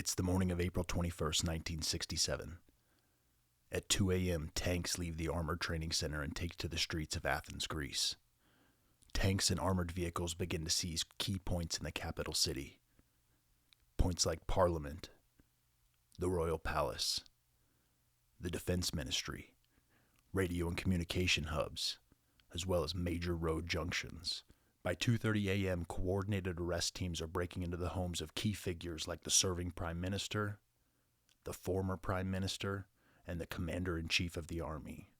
It's the morning of April 21st, 1967. At 2 a.m., tanks leave the Armour Training Centre and take to the streets of Athens, Greece. Tanks and armored vehicles begin to seize key points in the capital city. Points like Parliament, the Royal Palace, the Defense Ministry, radio and communication hubs, as well as major road junctions. By 2:30 a.m., coordinated arrest teams are breaking into the homes of key figures like the serving Prime Minister, the former Prime Minister, and the Commander-in-Chief of the Army.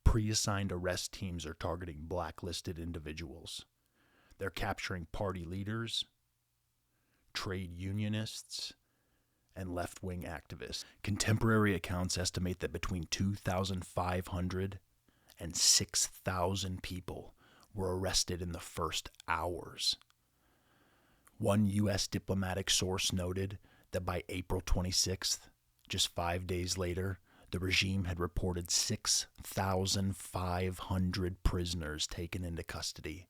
Preassigned arrest teams are targeting blacklisted individuals. They're capturing party leaders, trade unionists, and left-wing activists. Contemporary accounts estimate that between 2,500 and 6,000 people were arrested in the first hours. One U.S. diplomatic source noted that by April 26th, just 5 days later, the regime had reported 6,500 prisoners taken into custody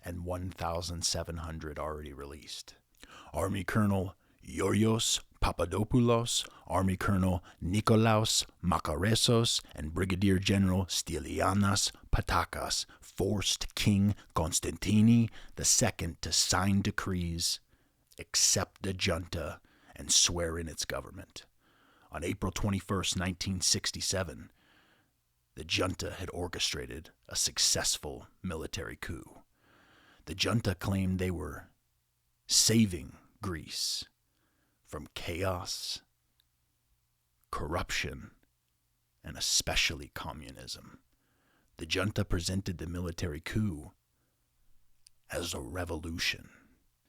and 1,700 already released. Army Colonel Georgios Papadopoulos, Army Colonel Nikolaos Makarezos, and Brigadier General Stylianos Pattakos forced King Constantine II to sign decrees, accept the junta, and swear in its government. On April 21st, 1967, the junta had orchestrated a successful military coup. The junta claimed they were saving Greece from chaos, corruption, and especially communism. The junta presented the military coup as a revolution.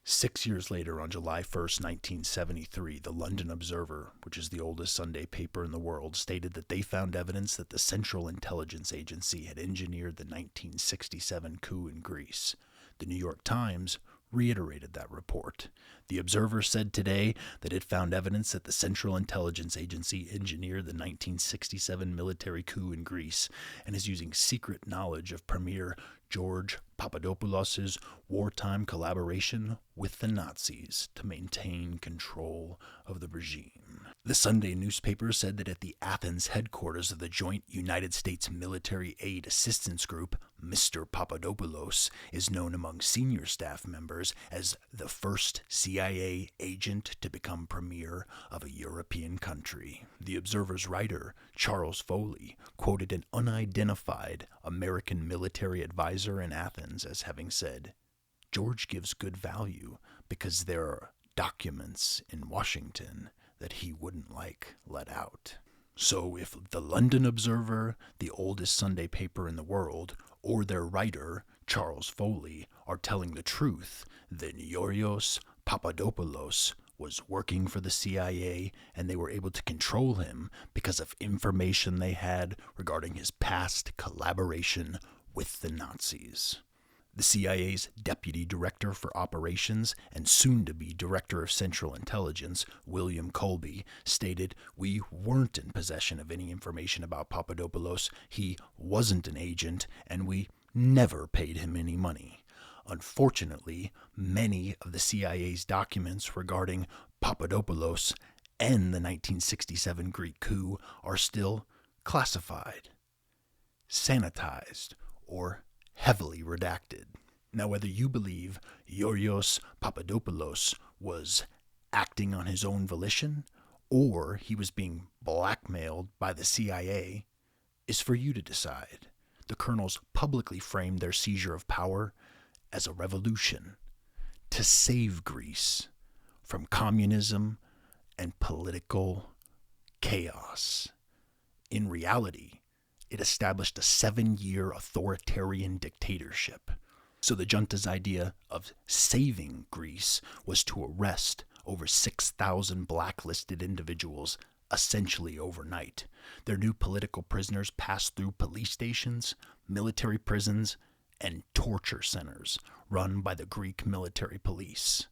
6 years later, on July 1st, 1973, the London Observer, which is the oldest Sunday paper in the world, stated that they found evidence that the Central Intelligence Agency had engineered the 1967 coup in Greece. The New York Times reiterated that report. The Observer said today that it found evidence that the Central Intelligence Agency engineered the 1967 military coup in Greece and is using secret knowledge of Premier Georgios Papadopoulos' wartime collaboration with the Nazis to maintain control of the regime. The Sunday newspaper said that at the Athens headquarters of the Joint United States Military Aid Assistance Group, Mr. Papadopoulos is known among senior staff members as the first CIA agent to become premier of a European country. The Observer's writer, Charles Foley, quoted an unidentified American military advisor in Athens as having said, "George gives good value because there are documents in Washington that he wouldn't like let out." So if the London Observer, the oldest Sunday paper in the world, or their writer, Charles Foley, are telling the truth, then Georgios Papadopoulos was working for the CIA and they were able to control him because of information they had regarding his past collaboration with the Nazis. The CIA's Deputy Director for Operations and soon-to-be Director of Central Intelligence, William Colby, stated, "We weren't in possession of any information about Papadopoulos. He wasn't an agent, and we never paid him any money." Unfortunately, many of the CIA's documents regarding Papadopoulos and the 1967 Greek coup are still classified, sanitized, or heavily redacted. Now, whether you believe Georgios Papadopoulos was acting on his own volition or he was being blackmailed by the CIA is for you to decide. The colonels publicly framed their seizure of power as a revolution to save Greece from communism and political chaos. In reality, it established a 7-year authoritarian dictatorship. So the junta's idea of saving Greece was to arrest over 6,000 blacklisted individuals essentially overnight. Their new political prisoners passed through police stations, military prisons, and torture centers run by the Greek military police.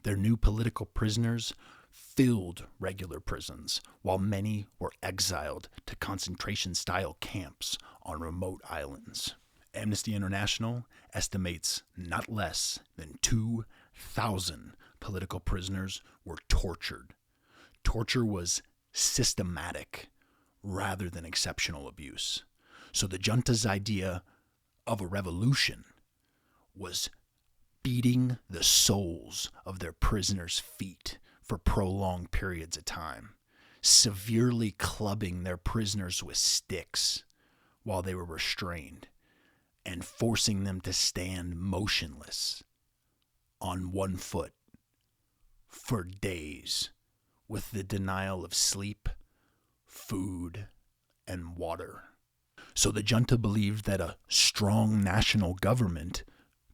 Their new political prisoners filled regular prisons, while many were exiled to concentration-style camps on remote islands. Amnesty International estimates not less than 2,000 political prisoners were tortured Torture was systematic rather than exceptional abuse. So the junta's idea of a revolution was beating the soles of their prisoners' feet for prolonged periods of time, severely clubbing their prisoners with sticks while they were restrained, and forcing them to stand motionless on one foot for days with the denial of sleep, food, and water. So the junta believed that a strong national government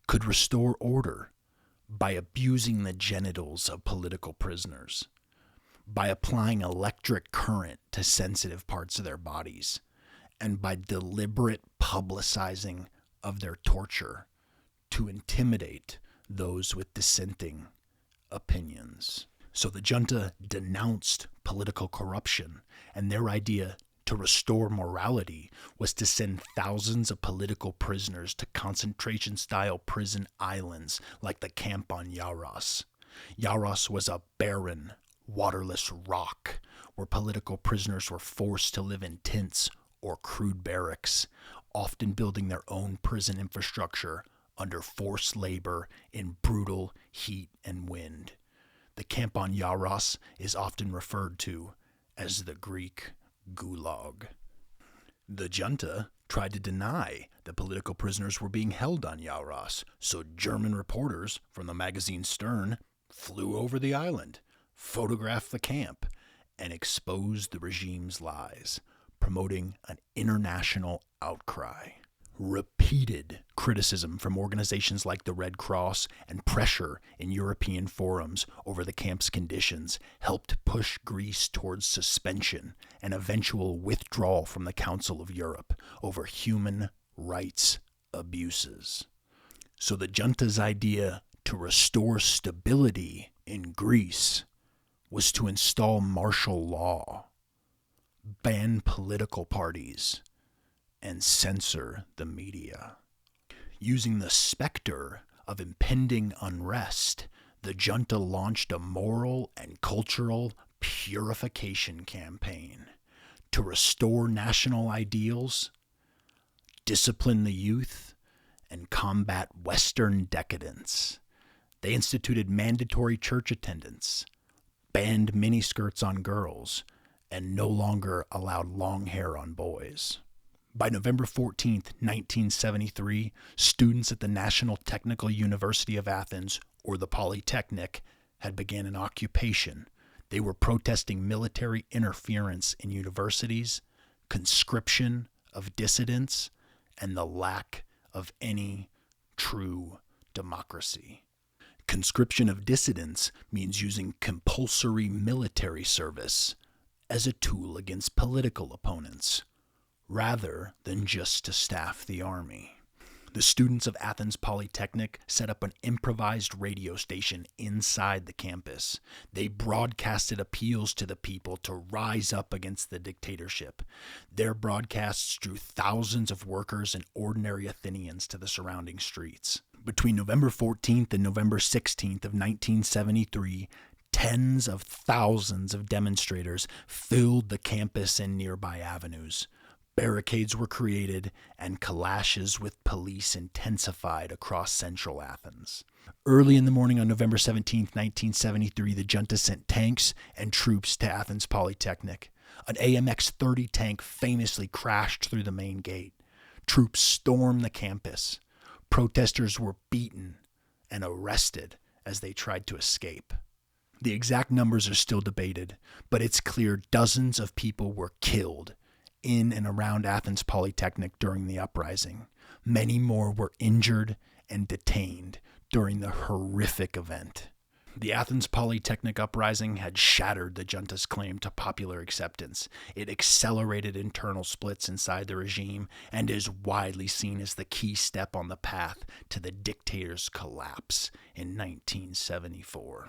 could restore order by abusing the genitals of political prisoners, by applying electric current to sensitive parts of their bodies, and by deliberate publicizing of their torture to intimidate those with dissenting opinions. So the junta denounced political corruption, and their idea to restore morality was to send thousands of political prisoners to concentration-style prison islands like the camp on Yaros. Yaros was a barren, waterless rock where political prisoners were forced to live in tents or crude barracks, often building their own prison infrastructure under forced labor in brutal heat and wind. The camp on Yaros is often referred to as the Greek Gulag. The junta tried to deny that political prisoners were being held on Yaros, so German reporters from the magazine Stern flew over the island, photographed the camp, and exposed the regime's lies, promoting an international outcry. Repeated criticism from organizations like the Red Cross and pressure in European forums over the camp's conditions helped push Greece towards suspension and eventual withdrawal from the Council of Europe over human rights abuses. So the junta's idea to restore stability in Greece was to install martial law, ban political parties, and censor the media. Using the specter of impending unrest, the junta launched a moral and cultural purification campaign to restore national ideals, discipline the youth, and combat Western decadence. They instituted mandatory church attendance, banned miniskirts on girls, and no longer allowed long hair on boys. By November 14, 1973, students at the National Technical University of Athens, or the Polytechnic, had begun an occupation. They were protesting military interference in universities, conscription of dissidents, and the lack of any true democracy. Conscription of dissidents means using compulsory military service as a tool against political opponents, rather than just to staff the army. The students of Athens Polytechnic set up an improvised radio station inside the campus. They broadcasted appeals to the people to rise up against the dictatorship. Their broadcasts drew thousands of workers and ordinary Athenians to the surrounding streets. Between November 14th and November 16th of 1973, tens of thousands of demonstrators filled the campus and nearby avenues. Barricades were created, and clashes with police intensified across central Athens. Early in the morning on November 17, 1973, the junta sent tanks and troops to Athens Polytechnic. An AMX-30 tank famously crashed through the main gate. Troops stormed the campus. Protesters were beaten and arrested as they tried to escape. The exact numbers are still debated, but it's clear dozens of people were killed in and around Athens Polytechnic during the uprising. Many more were injured and detained during the horrific event. The Athens Polytechnic uprising had shattered the junta's claim to popular acceptance. It accelerated internal splits inside the regime and is widely seen as the key step on the path to the dictator's collapse in 1974.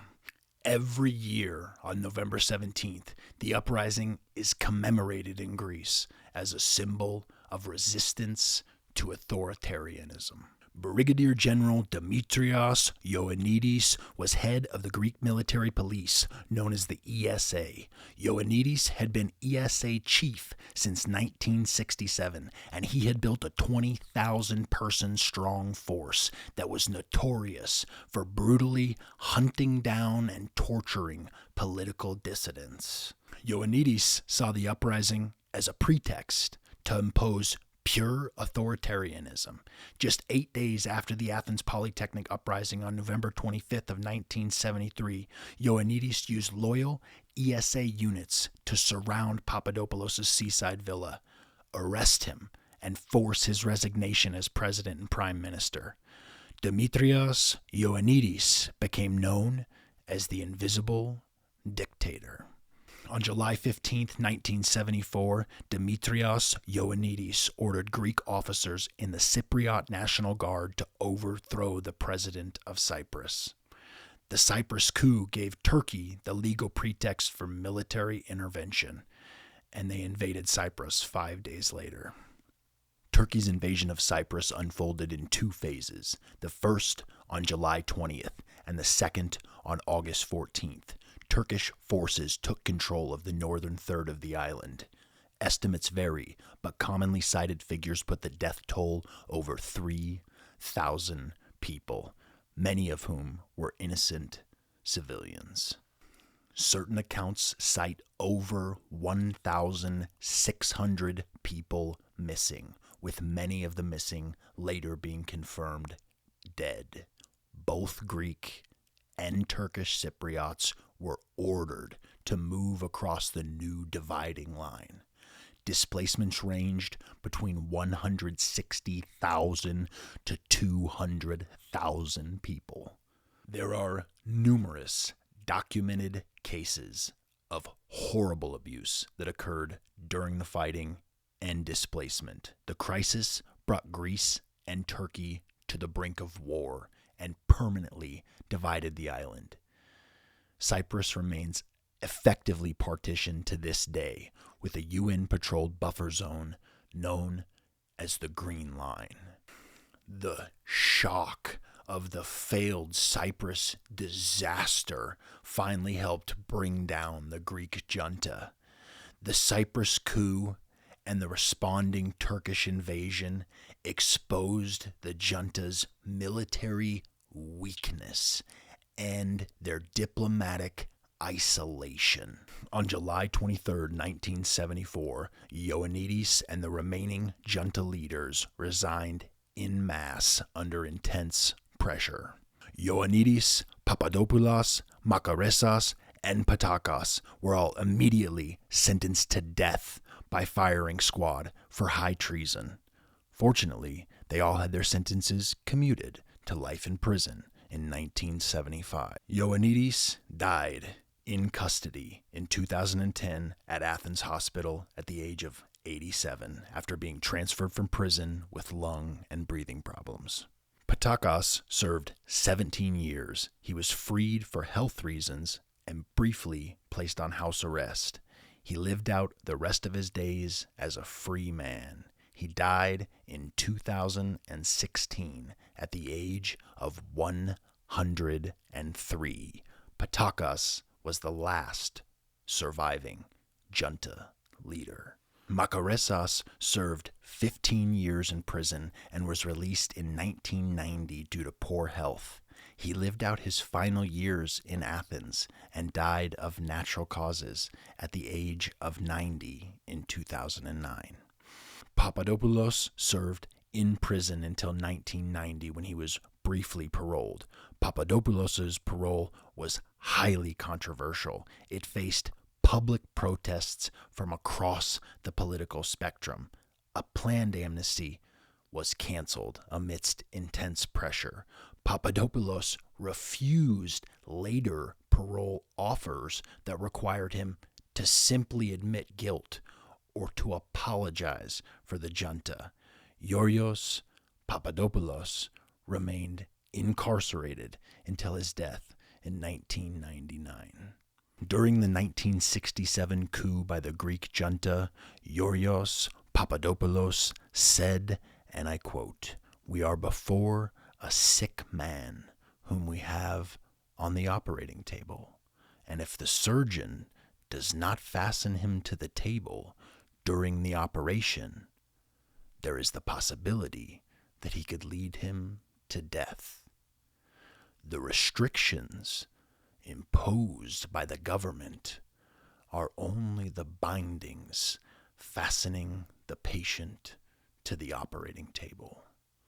Every year on November 17th, the uprising is commemorated in Greece as a symbol of resistance to authoritarianism. Brigadier General Dimitrios Ioannidis was head of the Greek military police, known as the ESA. Ioannidis had been ESA chief since 1967, and he had built a 20,000-person strong force that was notorious for brutally hunting down and torturing political dissidents. Ioannidis saw the uprising as a pretext to impose pure authoritarianism. Just 8 days after the Athens Polytechnic uprising on November 25th of 1973, Ioannidis used loyal ESA units to surround Papadopoulos' seaside villa, arrest him, and force his resignation as president and prime minister. Dimitrios Ioannidis became known as the Invisible Dictator. On July 15, 1974, Dimitrios Ioannidis ordered Greek officers in the Cypriot National Guard to overthrow the president of Cyprus. The Cyprus coup gave Turkey the legal pretext for military intervention, and they invaded Cyprus 5 days later. Turkey's invasion of Cyprus unfolded in 2 phases, the first on July 20th and the second on August 14th. Turkish forces took control of the northern third of the island. Estimates vary, but commonly cited figures put the death toll over 3,000 people, many of whom were innocent civilians. Certain accounts cite over 1,600 people missing, with many of the missing later being confirmed dead. Both Greek and Turkish Cypriots were ordered to move across the new dividing line. Displacements ranged between 160,000 to 200,000 people. There are numerous documented cases of horrible abuse that occurred during the fighting and displacement. The crisis brought Greece and Turkey to the brink of war and permanently divided the island. Cyprus remains effectively partitioned to this day, with a UN-patrolled buffer zone known as the Green Line. The shock of the failed Cyprus disaster finally helped bring down the Greek junta. The Cyprus coup and the responding Turkish invasion exposed the junta's military weakness and their diplomatic isolation. On July 23, 1974, Ioannidis and the remaining junta leaders resigned en masse under intense pressure. Ioannidis, Papadopoulos, Makarezos, and Pattakos were all immediately sentenced to death by firing squad for high treason. Fortunately, they all had their sentences commuted to life in prison in 1975. Ioannidis died in custody in 2010 at Athens Hospital at the age of 87 after being transferred from prison with lung and breathing problems. Pattakos served 17 years. He was freed for health reasons and briefly placed on house arrest. He lived out the rest of his days as a free man. He died in 2016 at the age of 103. Pattakos was the last surviving junta leader. Makarezos served 15 years in prison and was released in 1990 due to poor health. He lived out his final years in Athens and died of natural causes at the age of 90 in 2009. Papadopoulos served in prison until 1990 when he was briefly paroled. Papadopoulos' parole was highly controversial. It faced public protests from across the political spectrum. A planned amnesty was canceled amidst intense pressure. Papadopoulos refused later parole offers that required him to simply admit guilt or to apologize for the junta. Georgios Papadopoulos remained incarcerated until his death in 1999. During the 1967 coup by the Greek junta, Georgios Papadopoulos said, and I quote, We are before a sick man whom we have on the operating table, and if the surgeon does not fasten him to the table during the operation, there is the possibility that he could lead him to death. The restrictions imposed by the government are only the bindings fastening the patient to the operating table.